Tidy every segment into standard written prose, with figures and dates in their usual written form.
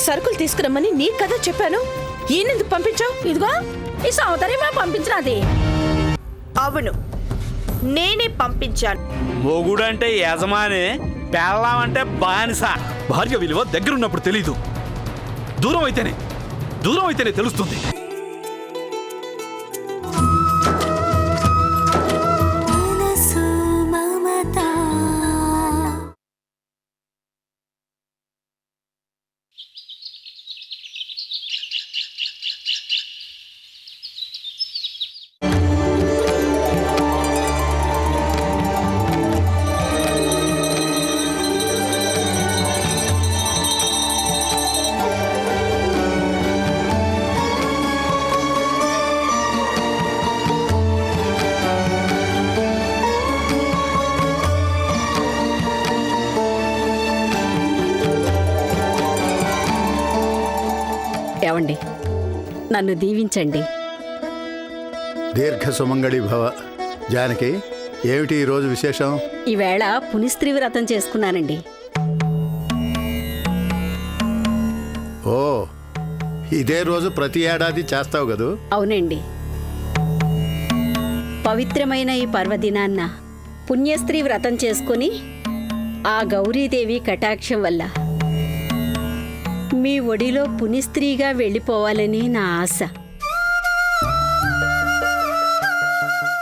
సరుకులు తీసుకురమ్మని నీ కదా చెప్పాను. ఈయనెందుకు పంపించావు? ఇదిగో ఈ సౌందర్యమే పంపించినది. అవును, నేనే పంపించాను. మొగుడంటే యజమాని, పెళ్ళామంటే బానిస. భార్య విలువ దగ్గరున్నప్పుడు తెలీదు, దూరం అయితేనే తెలుస్తుంది. ఏవండి, నన్ను దీవించండి. దీర్ఘ సుమంగళి భవ. జానకి, ఏమిటి ఈరోజు విశేషం? ఈవేళ పునిస్త్రీ వ్రతం చేసుకున్నానండి. ఓ, ఇదే రోజు ప్రతి ఏడాది చేస్తావు కదూ? అవునండి. పవిత్రమైన ఈ పర్వదినాన్న పుణ్యస్త్రీ వ్రతం చేసుకుని ఆ గౌరీదేవి కటాక్షం వల్ల మీ ఒడిలో పునిస్త్రీగా వెళ్ళిపోవాలని నా ఆశ.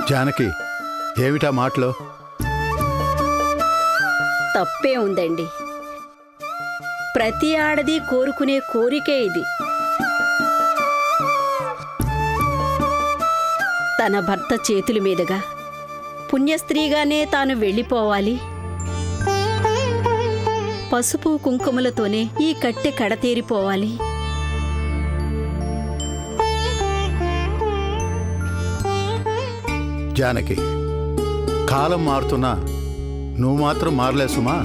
జానకి, ఏమిటా మాటలో? తప్పే ఉందండి. ప్రతి ఆడది కోరుకునే కోరికే ఇది. తన భర్త చేతుల మీదుగా పుణ్యస్త్రీగానే తాను వెళ్ళిపోవాలి, పసుపు కుంకుమలతోనే ఈ కట్టె కడతేరిపోవాలి. జానకి, కాలం మారుతున్నా నువ్వు మాత్రం మారలే సుమా.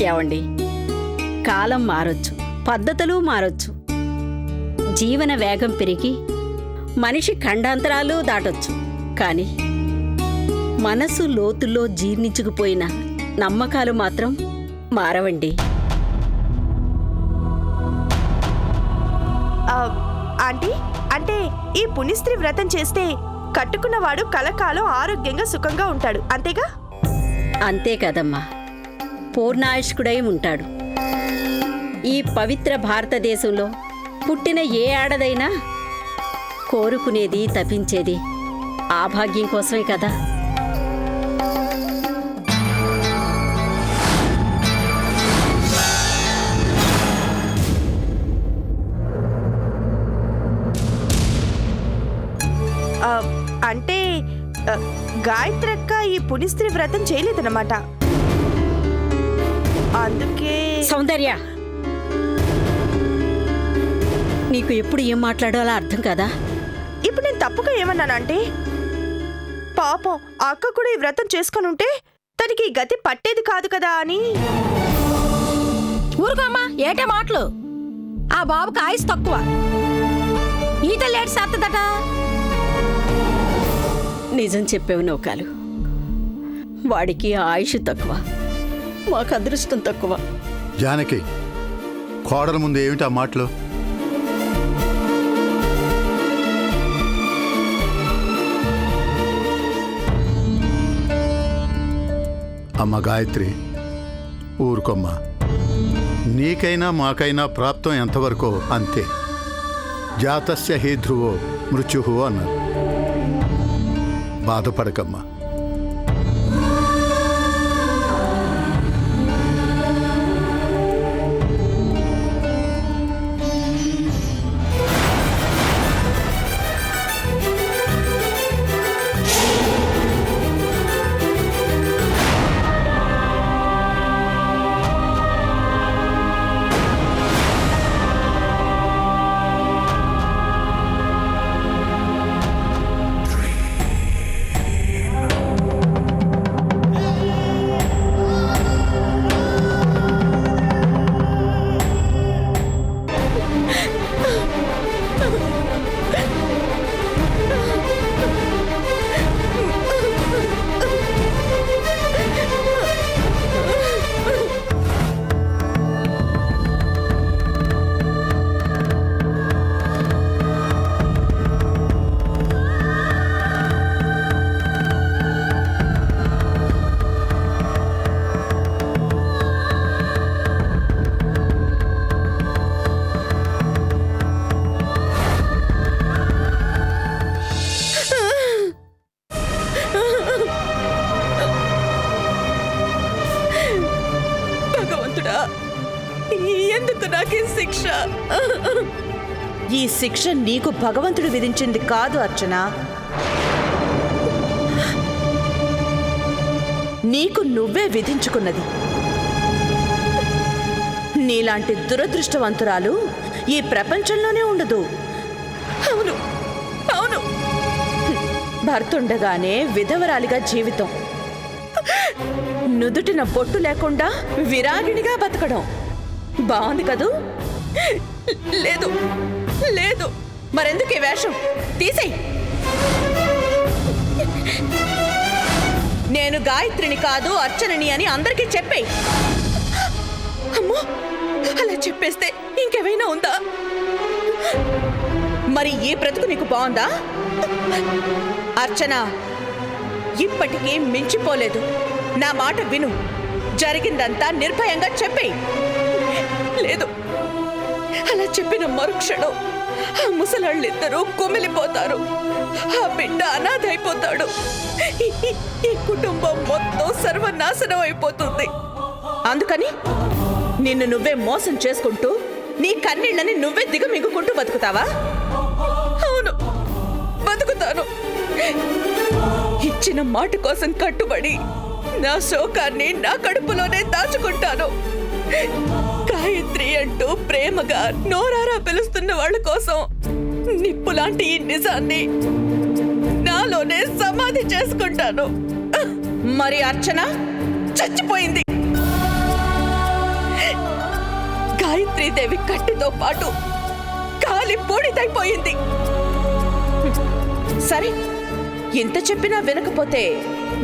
ఏవండి, కాలం మారొచ్చు, పద్ధతులు మారొచ్చు, జీవన వేగం పెరిగి మనిషి ఖండాంతరాలు దాటొచ్చు. కానీ మనసు లోతుల్లో జీర్ణించుకుపోయిన నమ్మకాలు మాత్రం మారవండి. ఆంటీ, అంటే ఈ పుణ్యస్త్రీ వ్రతం చేస్తే కట్టుకున్నవాడు కలకాలం ఆరోగ్యంగా సుఖంగా ఉంటాడు, అంతేగా? అంతే కదమ్మా, పూర్ణాయుష్కుడై ఉంటాడు. ఈ పవిత్ర భారతదేశంలో పుట్టిన ఏ ఆడదైనా కోరుకునేది, తపించేది ఆ భాగ్యం కోసమే కదా. అంటే గాయత్రక్క ఈ పుణ్యస్త్రీ వ్రతం చేయలేదన్నమాట. అందుకే. సౌందర్య, నీకు ఎప్పుడు ఏం మాట్లాడాలో అర్థం కదా. ఇప్పుడు నేను తప్పుగా ఏమన్నానంటే, పాపం అక్క కూడా ఈ వ్రతం చేసుకొని ఉంటే తనకి ఈ గతి పట్టేది కాదు కదా అని. ఊరుకోమ్మా, ఏటే మాటలు. ఆ బాబుకి ఆయుష్ తక్కువ, ఈత లేట్ సత్తదట. నిజం చెప్పేవు నౌకాలు. వాడికి ఆయుష్ తక్కువ, మాకు అదృష్టం తక్కువ. జానకి, కోడల ముందు ఏమిటి ఆ మాటలు? అమ్మ గాయత్రి, ఊరుకోమ్మా. నీకైనా మాకైనా ప్రాప్తం ఎంతవరకు అంతే. జాతస్య హి ధ్రువో మృత్యు అన్నారు. బాధపడకమ్మా. ఈ శిక్ష నీకు భగవంతుడు విధించింది కాదు అర్చన. నీకు నువ్వే విధించుకున్నది. నీలాంటి దురదృష్టవంతురాలు ఈ ప్రపంచంలోనే ఉండదు. అవును అవును, భర్తుండగానే విధవరాలిగా జీవితం, నుదుటిన బొట్టు లేకుండా విరాగిణిగా బతకడం బాగుంది కదూ? లేదు లేదు, మరెందుకు ఈ వేషం? తీసేయ్. నేను గాయత్రిని కాదు అర్చనని అని అందరికీ చెప్పేయ్. అమ్మో, అలా చెప్పేస్తే ఇంకేమైనా ఉందా? మరి ఈ బ్రతుకు నీకు బాగుందా? అర్చన, ఇప్పటికీ మించిపోలేదు. నా మాట విను. జరిగిందంతా నిర్భయంగా చెప్పేయ్. లేదు, అలా చెప్పిన మరుక్షణం ఆ ముసలాళ్ళిద్దరూ కుమిలిపోతారు. ఆ బిడ్డ అనాథైపోతాడు. ఈ కుటుంబం మొత్తం సర్వనాశనం అయిపోతుంది. అందుకని నిన్ను నువ్వే మోసం చేసుకుంటూ నీ కన్నీళ్ళని నువ్వే దిగమింగుకుంటూ బతుకుతావా? అవును, బతుకుతాను. ఇచ్చిన మాట కోసం కట్టుబడి నా శోకాన్ని నా కడుపులోనే దాచుకుంటాను. గాయత్రి అంటూ ప్రేమగా నోరారా పిలుస్తున్న వాళ్ళ కోసం నిప్పులాంటి ఈ నిజాన్ని నాలోనే సమాధి చేసుకుంటాను. మరి అర్చన చచ్చిపోయింది. గాయత్రీదేవి కట్టితో పాటు కాలి బూడిదైపోయింది. సరే, ఇంత చెప్పినా వినకపోతే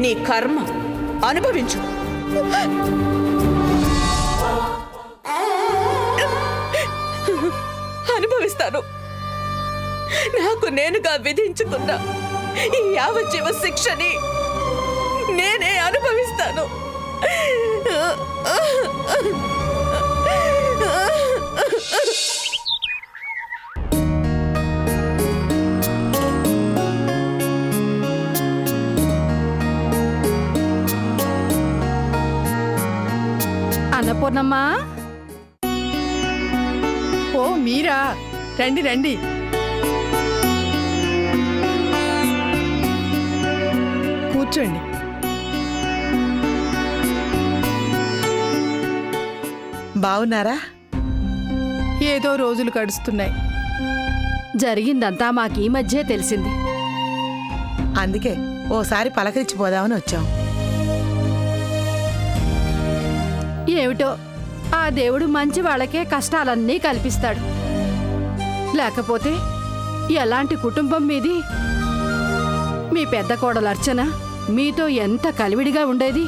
నీ కర్మ అనుభవించు. అనుభవిస్తాను. నాకు నేనుగా విధించుకున్న ఈ యావజ్జీవ శిక్షని నేనే అనుభవిస్తాను. అన్నపూర్ణమ్మా, ఓ మీరా, రండి రండి. కూర్చోండి. బావున్నారా? ఏదో రోజులు గడుస్తున్నాయి. జరిగిందంతా మాకీ మధ్యే తెలిసింది. అందుకే ఓసారి పలకరించిపోదామని వచ్చాం. ఏమిటో ఆ దేవుడు మంచి వాళ్ళకే కష్టాలన్నీ కల్పిస్తాడు. లేకపోతే ఎలాంటి కుటుంబం మీది? మీ పెద్ద కోడలు అర్చన మీతో ఎంత కలివిడిగా ఉండేది.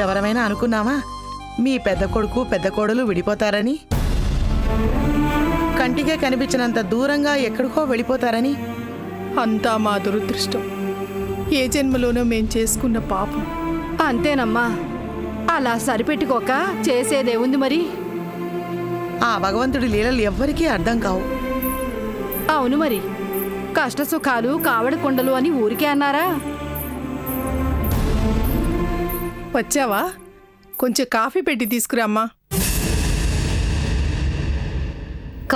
ఎవరమైనా అనుకున్నామా మీ పెద్ద కొడుకు పెద్ద కోడలు విడిపోతారని? కంటికే కనిపించినంత దూరంగా ఎక్కడికో వెళ్ళిపోతారని? అంతా మా దురదృష్టం. ఏ జన్మలోనో మేం చేసుకున్న పాపం. అంతేనమ్మా, అలా సరిపెట్టుకోక చేసేదేముంది మరి? ఆ భగవంతుడి లీలలు ఎవ్వరికీ అర్థం కావు. అవును మరి, కష్టసుఖాలు కావడ కొండలు అని ఊరికే అన్నారా? వచ్చావా? కొంచెం కాఫీ పెట్టి తీసుకురామ్మా.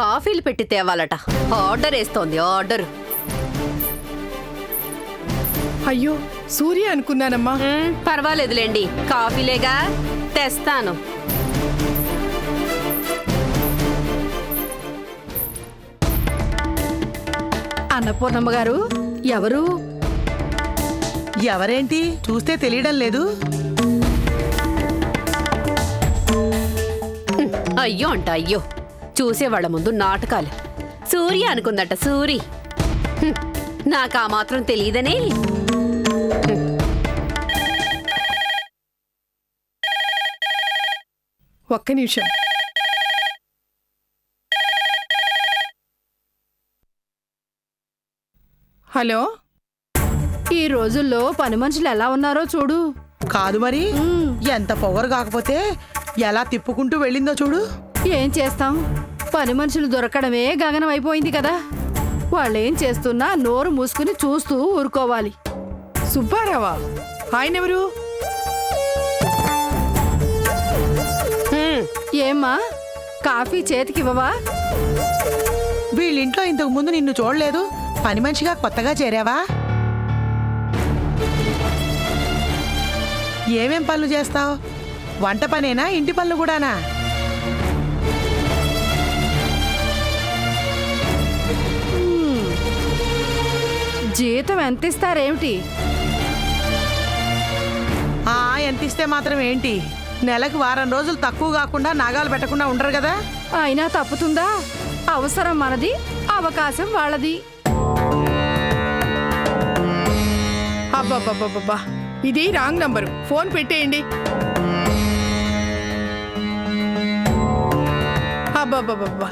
కాఫీలు పెట్టి తేవాలట. ఆర్డర్ వేస్తోంది, ఆర్డర్. అయ్యో, సూర్య అనుకున్నానమ్మా. పర్వాలేదులేండి, కాఫీలేగా, తెస్తాను. అన్నపూర్ణమ్మ గారు, ఎవరు? ఎవరేంటి చూస్తే తెలియడం లేదు? అయ్యో అంట అయ్యో, చూసేవాళ్ళ ముందు నాటకాలు. సూర్య అనుకుందట, సూరి. నాకు ఆ మాత్రం తెలియదనే. ఒక్క నిమిషం. హలో, ఈ రోజుల్లో పని మనుషులు ఎలా ఉన్నారో చూడు. కాదు మరి, ఎంత పొగరు కాకపోతే ఎలా తిప్పుకుంటూ వెళ్ళిందో చూడు. ఏం చేస్తాం, పని మనుషులు దొరకడమే గగనం అయిపోయింది కదా. వాళ్ళేం చేస్తున్నా నోరు మూసుకుని చూస్తూ ఊరుకోవాలి. సుబ్బారావా? ఆయనెవరు? ఏమ్మా, కాఫీ చేతికివ్వవా? వీళ్ళింట్లో ఇంతకు ముందు నిన్ను చూడలేదు, పని మనిషిగా కొత్తగా చేరావా? ఏమేం పనులు చేస్తావు? వంట పనేనా, ఇంటి పనులు కూడానా? జీతం ఎంత ఇస్తారేమిటి? ఎంత ఇస్తే మాత్రం ఏంటి, నెలకు వారం రోజులు తక్కువ కాకుండా నాగాలు పెట్టకుండా ఉండరు కదా. అయినా తప్పుతుందా? అవసరం మనది, అవకాశం వాళ్ళది. అబ్బబ్బబ్బబ్బా, ఇది రాంగ్ నంబరు. ఫోన్ పెట్టేయండి. అబ్బబ్బబ్బబ్బా,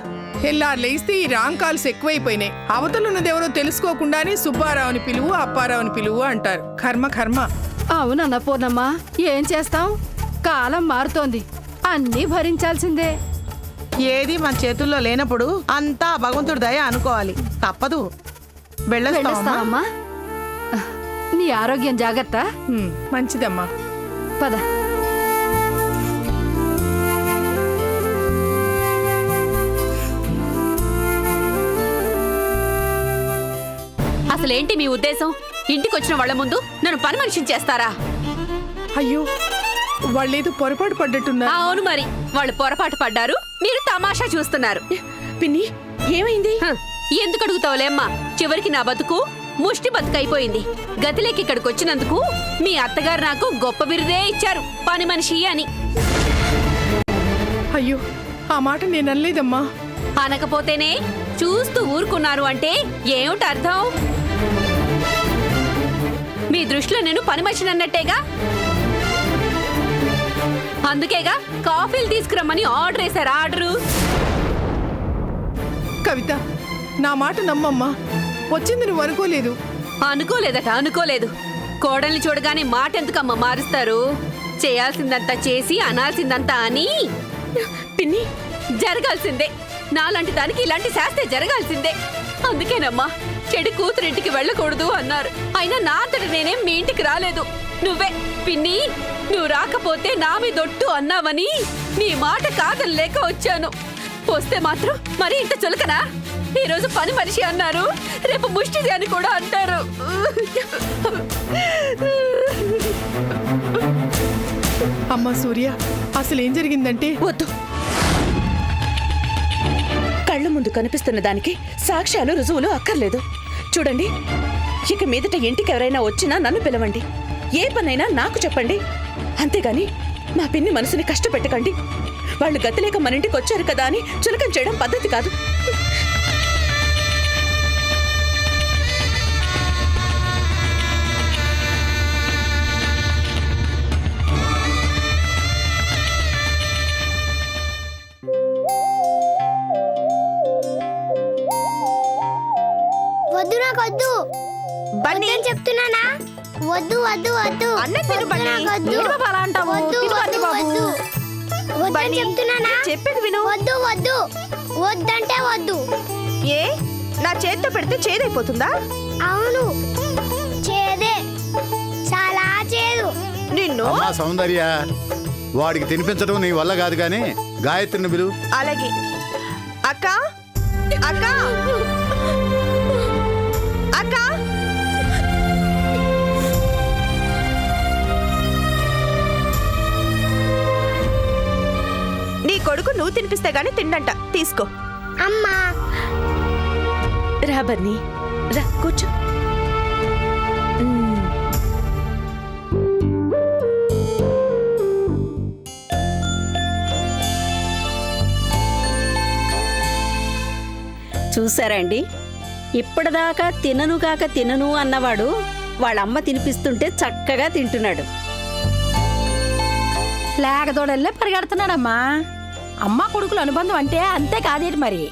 ఎల్లారు లేస్తే ఈ రాంగ్ కాల్స్ ఎక్కువైపోయినాయి. అవతలున్నదెవరో తెలుసుకోకుండానే సుబ్బారావుని పిలువు, అప్పారావుని పిలువు అంటారు. కర్మ కర్మ. అవునన్న పూర్ణమ్మ, ఏం చేస్తాం? కాలం మారుతోంది, అన్నీ భరించాల్సిందే. ఏది మన చేతుల్లో లేనప్పుడు అంతా భగవంతుడి దయ అనుకోవాలి. తప్పదు. వెళ్ళొస్తావమ్మా. వెళ్ళొస్తావమ్మా? నీ ఆరోగ్యం జాగ్రత్త. మంచిదమ్మా. పద. అసలేంటి మీ ఉద్దేశం? ఇంటికొచ్చిన వాళ్ళ ముందు నన్ను పని మనిషిని చేస్తారా? అయ్యో, వాళ్ళేదో పొరపాటు పడ్డట్టున్నారు. అవును మరి, వాళ్ళు పొరపాటు పడ్డారు, మీరు తమాషా చూస్తున్నారు. పిన్ని ఏమైంది? ఎందుకు అడుగుతావులేమ్మా? చివరికి నా బతుకు ముష్టి బతుకైపోయింది. గతిలేకి ఇక్కడికి వచ్చినందుకు మీ అత్తగారు నాకు గొప్ప బిరుదే ఇచ్చారు, పని మనిషి అని. అయ్యో, ఆ మాట నేను అనలేదమ్మా. అనకపోతేనే చూస్తూ ఊరుకున్నారు అంటే ఏమిటి అర్థం? మీ దృష్టిలో నేను పని మనిషిని అన్నట్టేగా. అందుకేగా కాఫీలు తీసుకురమ్మని ఆర్డర్ వేశారు. ఆర్డరు. కవిత, నా మాట నమ్మమ్మా. వచ్చింది నువ్వు అనుకోలేదు. అనుకోలేదట, అనుకోలేదు. కోడల్ని చూడగానే మాట ఎందుకమ్మ మారుస్తారు? చేయాల్సిందంతా చేసి అనాల్సిందంతా అని. పిన్ని జరగాల్సిందే. నాలాంటి దానికి ఇలాంటి శాస్త్రే జరగాల్సిందే. అందుకేనమ్మా చెడు కూతురింటికి వెళ్ళకూడదు అన్నారు. అయినా నా అంతట నేనేం మీ ఇంటికి రాలేదు. నువ్వే పిన్ని, నువ్వు రాకపోతే నా మీదొట్టు అన్నావని నీ మాట కాదలేక వచ్చాను. వస్తే మాత్రం మరి ఇంత చులకనా? ఈ రోజు పని మనిషి అన్నారు, రేపు ముష్టిది అని కూడా అంటారు. అమ్మా సూర్య, అసలు ఏం జరిగిందంటే, వద్దు. కళ్ళ ముందు కనిపిస్తున్న దానికి సాక్ష్యాలు రుజువులు అక్కర్లేదు. చూడండి, ఇక మీదట ఇంటికి ఎవరైనా వచ్చినా నన్ను పిలవండి, ఏ పనైనా నాకు చెప్పండి. అంతేగాని మా పిన్ని మనసుని కష్టపెట్టకండి. వాళ్ళు గతిలేక మన ఇంటికి వచ్చారు కదా అని చులకం చేయడం పద్ధతి కాదు. వద్దు, నాకు వద్దు. బన్నీ వద్దని చెప్తున్నానా? వద్దు వద్దు వద్దు. అన్నం తిను వద్దు, బన్నీ. నాకు వద్దు. ఏంటి బాబా అలా అంటావు? వద్దు, తిను వద్దు, బన్నీ బాబు. వద్దు. వద్దని బన్నీ, చెప్తున్నానా? నేను చెప్పేది విను. వద్దు వద్దు. వద్దంటే వద్దు. ఏ నా చేత్తో పెడితే చేదైపోతుందా? అవును, చేదే, చాలా చేదు. నిన్ను అమ్మా సౌందర్య, వాడికి తినిపించడం నీ వల్ల కాదు కానీ గాయత్రిని పిలు. అలాగే. అక్క అక్క అక్క, నీ కొడుకు నువ్వు తినిపిస్తే గానీ తిండంట. తీసుకో. అమ్మా, రా బన్నీ, రా కూర్చో. చూసారండి, ఇప్పటిదాకా తినను అన్నవాడు వాళ్ళమ్మ తినిపిస్తుంటే చక్కగా తింటున్నాడు. లేకదోడల్లే పరిగెడుతున్నాడమ్మా. అమ్మ కొడుకుల అనుబంధం అంటే అంతే కాదేటి మరి.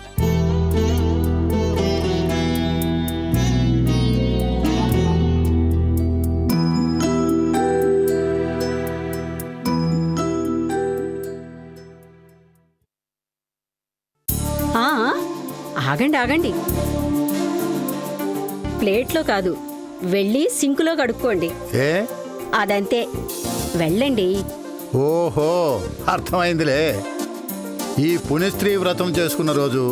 ఆగండి ఆగండి, ప్లేట్లో కాదు, వెళ్ళి సింకులో కడుక్కోండి. ఏ అదంతే, వెళ్ళండి. ఓహో, అర్థమైందిలే. ఈ పుణ్యస్త్రీ వ్రతం చేసుకున్న రోజు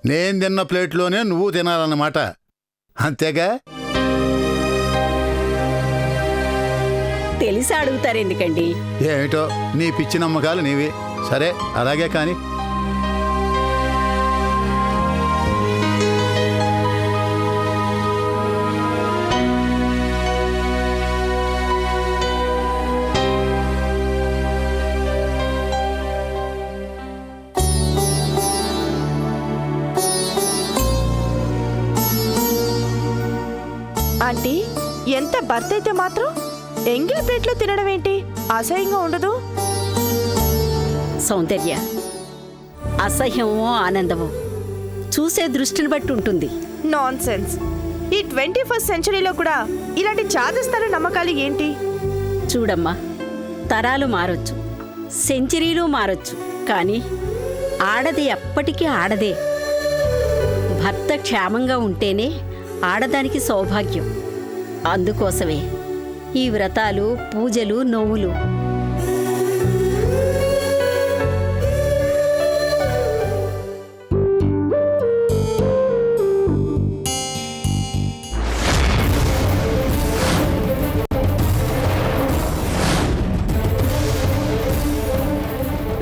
నేను తిన్న ప్లేట్లోనే నువ్వు తినాలన్నమాట, అంతేగా? తెలిసి అడుగుతారు ఎందుకండి? ఏమిటో నీ పిచ్చి నమ్మకాలు నీవి. సరే అలాగే కానీ. ఆంటీ, ఎంత భర్త అయితే మాత్రం ఎంగిలి ప్లేట్లో తినడం ఏంటి? అసహ్యంగా ఉండదు? సౌందర్య, అసహ్యమో ఆనందమో చూసే దృష్టిని బట్టి ఉంటుంది. Non sense. ఈ 21st సెంచరీలో కూడా ఇలాంటి చాదస్తాల నమ్మకాలు ఏంటి? చూడమ్మా, తరాలు మారొచ్చు, సెంచరీలు మారొచ్చు, కానీ ఆడది ఎప్పటికీ ఆడదే. భర్త క్షేమంగా ఉంటేనే ఆడదానికి సౌభాగ్యం. అందుకోసమే ఈ వ్రతాలు, పూజలు, నోములు.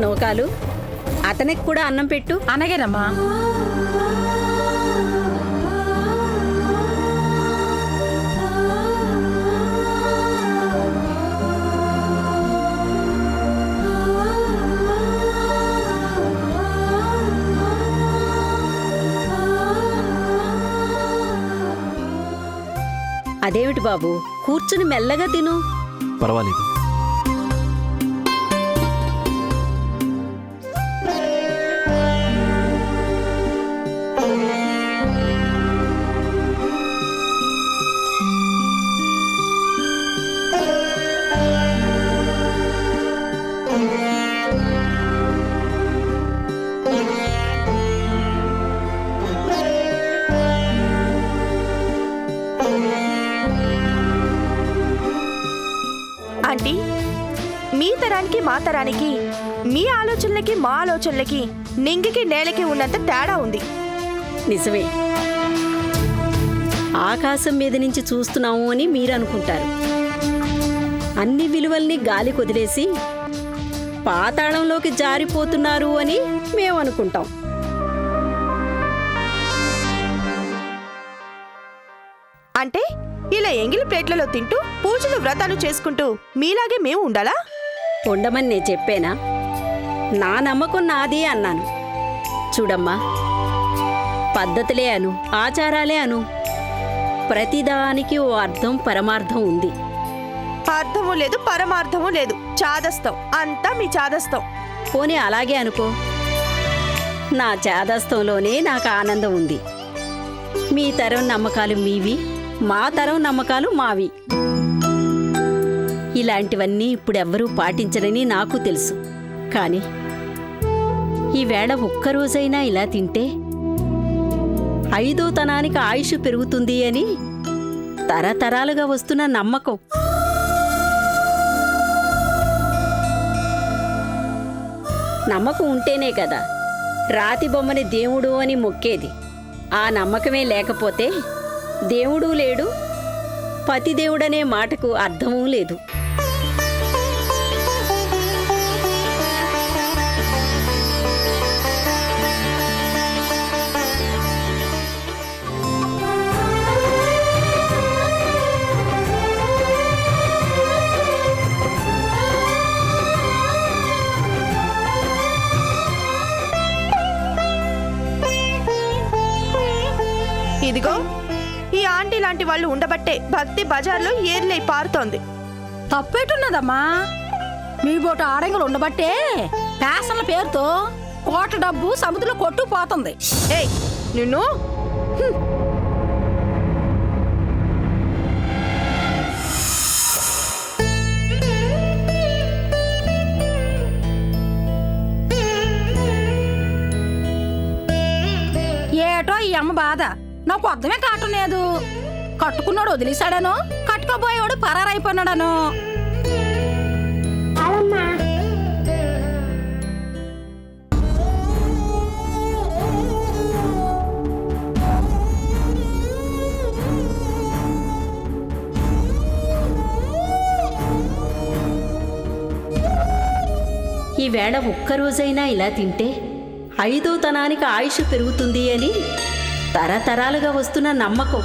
నౌకాలు, అతనికి కూడా అన్నం పెట్టు. అనగేనమ్మా. అదేమిటి బాబు, కూర్చుని మెల్లగా తిను. పర్వాలేదు. ఆంటీ, మీ తరానికి మా తరానికి, మీ ఆలోచనలకి మా ఆలోచనలకి నింగికి నేలకి ఉన్నంత తేడా ఉంది. నిజమే. ఆకాశం మీద నుంచి చూస్తున్నాము అని మీరు అనుకుంటారు. అన్ని విలువల్ని గాలి కొదిలేసి పాతాళంలోకి జారిపోతున్నారు అని మేము అనుకుంటాం. అంటే ఇలా ఎంగిలి ప్లేట్లలో తింటూ పూజలు వ్రతాలు చేసుకుంటూ మీలాగే మేము ఉండాలా? ఉండమని నేను చెప్పేనా? నా నమ్మకం నాది అన్నాను. చూడమ్మా, పద్ధతులే అను, ఆచారాలే అను, ప్రతిదానికి ఓ అర్థం పరమార్థం ఉంది. అర్థము లేదు, పరమార్థము లేదు, చాదస్తం. అంతా మీ చాదస్తం. పోనీ అలాగే అనుకో. నా చాదస్తంలోనే నాకు ఆనందం ఉంది. మీ తరం నమ్మకాలు మీవి, మా తరం నమ్మకాలు మావి. ఇలాంటివన్నీ ఇప్పుడెవ్వరూ పాటించరని నాకు తెలుసు. కానీ ఈవేళ ఒక్కరోజైనా ఇలా తింటే 5వ తనానికి ఆయుష్ పెరుగుతుంది అని తరతరాలుగా వస్తున్న నమ్మకం. నమ్మకం ఉంటేనే కదా రాతి బొమ్మని దేవుడు అని మొక్కేది. ఆ నమ్మకమే లేకపోతే దేవుడు లేడు, పతిదేవుడనే మాటకు అర్థమూ లేదు. ఇదిగో, ఈ ఆంటీ లాంటి వాళ్ళు ఉండబట్టే భక్తి బజార్లో ఏర్లై పారుతోంది. తప్పేటున్నదమ్మా? మీ బోటు ఆడంగులు ఉండబట్టే ఫ్యాషన్ల పేరుతో కోట్ల డబ్బు సముద్రంలో కొట్టుకుపోతుంది. ఏయ్ నిన్ను! ఏటో ఈ అమ్మ బాధ నాకు అర్థమే కావటం లేదు. కట్టుకున్నాడు వదిలేశాడనో, కట్టుకోబోయేవాడు పరారైపోయినాడనో. ఈవేళ ఒక్కరోజైనా ఇలా తింటే 5వ తనానికి ఆయుష్ పెరుగుతుంది అని తరతరాలుగా వస్తున్న నమ్మకం